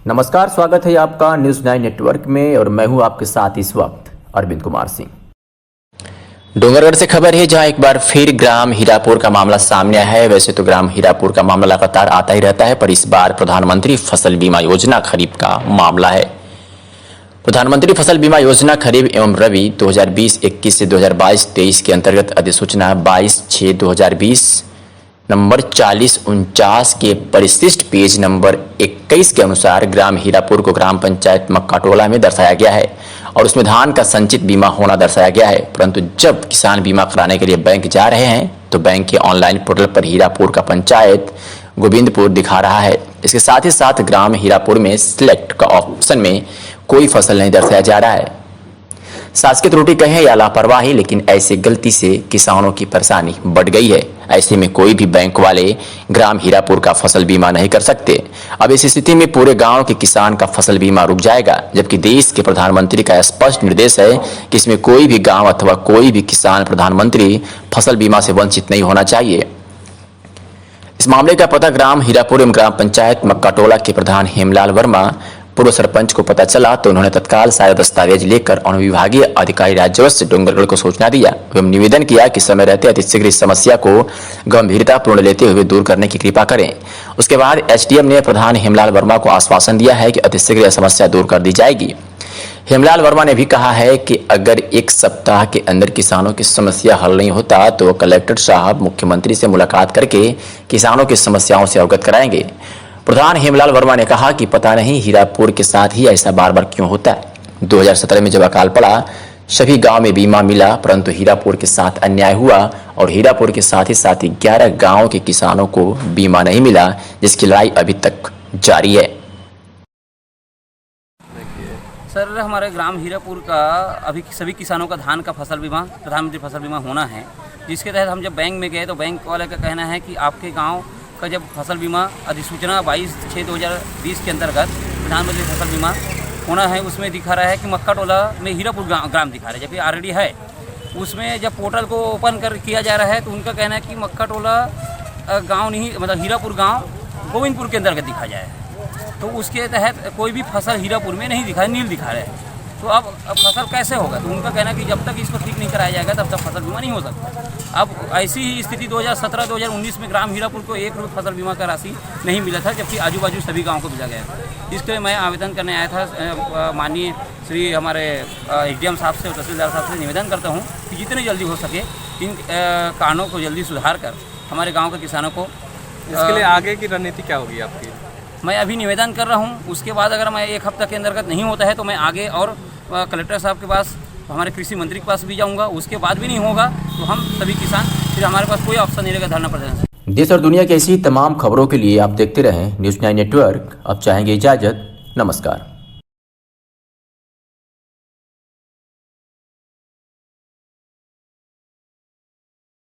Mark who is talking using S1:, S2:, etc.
S1: नमस्कार, स्वागत है आपका न्यूज़ 9 नेटवर्क में और मैं हूं आपके साथ इस वक्त अरविंद कुमार सिंह। डोंगरगढ़ से खबर है जहां एक बार फिर ग्राम हीरापुर का मामला सामने आया है। वैसे तो ग्राम हीरापुर का मामला लगातार आता ही रहता है, पर इस बार प्रधानमंत्री फसल बीमा योजना खरीफ का मामला है। प्रधानमंत्री फसल बीमा योजना खरीफ एवं रबी 2020-21 से 2022-23 के अंतर्गत अधिसूचना 22/6/2020 नंबर 4049 के परिशिष्ट पेज नंबर 21 के अनुसार ग्राम हीरापुर को ग्राम पंचायत मक्काटोला में दर्शाया गया है और उसमें धान का संचित बीमा होना दर्शाया गया है। परंतु जब किसान बीमा कराने के लिए बैंक जा रहे हैं तो बैंक के ऑनलाइन पोर्टल पर हीरापुर का पंचायत गोविंदपुर दिखा रहा है। इसके साथ ही साथ ग्राम हीरापुर में सिलेक्ट का ऑप्शन में कोई फसल नहीं दर्शाया जा रहा है। शासकीय त्रुटि कहें या लापरवाही, लेकिन ऐसे गलती से किसानों की परेशानी बढ़ गई है। ऐसे में कोई भी बैंक वाले ग्राम हीरापुर का फसल बीमा नहीं कर सकते। अब इस स्थिति में पूरे गांव के किसान का फसल बीमा रुक जाएगा, जबकि देश के प्रधानमंत्री का स्पष्ट निर्देश है कि इसमें कोई भी गांव अथवा कोई भी किसान प्रधानमंत्री फसल बीमा से वंचित नहीं होना चाहिए। इस मामले का पता ग्राम हीरापुर एवं ग्राम पंचायत मक्काटोला के प्रधान हेमलाल वर्मा पूर्व सरपंच को पता चला तो उन्होंने तत्काल सारे दस्तावेज लेकर अनुविभागीय अधिकारी राजस्व डोंगरगढ़ को सूचना दिया एवं निवेदन किया कि समय रहते अतिशीघ्र इस समस्या को गंभीरतापूर्ण लेते हुए दूर करने की कृपा करें। उसके बाद एसडीएम ने प्रधान हेमलाल वर्मा को आश्वासन दिया है कि अतिशीघ्र यह समस्या दूर कर दी जाएगी। हेमलाल वर्मा ने भी कहा है कि अगर एक सप्ताह के अंदर किसानों की समस्या हल नहीं होता तो कलेक्टर साहब मुख्यमंत्री से मुलाकात करके किसानों की समस्याओं से अवगत कराएंगे। प्रधान हेमलाल वर्मा ने कहा कि पता नहीं हीरापुर के साथ ही ऐसा बार बार क्यों होता है। 2017 में जब अकाल पड़ा सभी गांव में बीमा मिला, परंतु हीरापुर के साथ अन्याय हुआ और हीरापुर के साथ ही 11 गांव के किसानों को बीमा नहीं मिला, जिसकी लड़ाई अभी तक जारी है।
S2: सर, हमारे ग्राम हीरापुर का अभी सभी किसानों का धान का फसल बीमा प्रधानमंत्री फसल बीमा होना है, जिसके तहत हम जब बैंक में गए तो बैंक वाले का कहना है कि आपके गांव का जब फसल बीमा अधिसूचना 22/6/2020 के अंतर्गत प्रधानमंत्री फसल बीमा होना है, उसमें दिखा रहा है कि मक्काटोला में हीरापुर ग्राम दिखा रहा है, जबकि ऑलरेडी है। उसमें जब पोर्टल को ओपन कर किया जा रहा है तो उनका कहना है कि मक्काटोला गांव नहीं, मतलब हीरापुर गांव गोविंदपुर के अंतर्गत दिखा जाए। तो उसके तहत कोई भी फसल हीरापुर में नहीं दिखा, नील दिखा रहे हैं। तो अब फसल कैसे होगा? तो उनका कहना है कि जब तक इसको ठीक नहीं कराया जाएगा तब तक फसल बीमा नहीं हो सकता। अब ऐसी ही स्थिति 2017-2019 में ग्राम हीरापुर को 1 रुपये फसल बीमा का राशि नहीं मिला था, जबकि आजू बाजू सभी गाँव को मिला गया। इसके लिए मैं आवेदन करने आया था माननीय श्री हमारे एसडीएम साहब से और तहसीलदार साहब से निवेदन करता हूँ कि जितनी जल्दी हो सके इन कारणों को जल्दी सुधार कर हमारे गाँव के किसानों को।
S3: इसके लिए आगे की रणनीति क्या होगी आपकी?
S2: मैं अभी निवेदन कर रहा हूँ, उसके बाद अगर मैं 1 हफ्ते के अंतर्गत नहीं होता है तो मैं आगे और कलेक्टर साहब के पास, हमारे कृषि मंत्री के पास भी जाऊंगा। उसके बाद भी नहीं होगा तो हम सभी किसान, फिर हमारे पास कोई ऑप्शन नहीं रहेगा धरना प्रदर्शन।
S1: देश और दुनिया की ऐसी तमाम खबरों के लिए आप देखते रहें न्यूज़ 9 नेटवर्क। अब चाहेंगे इजाजत, नमस्कार।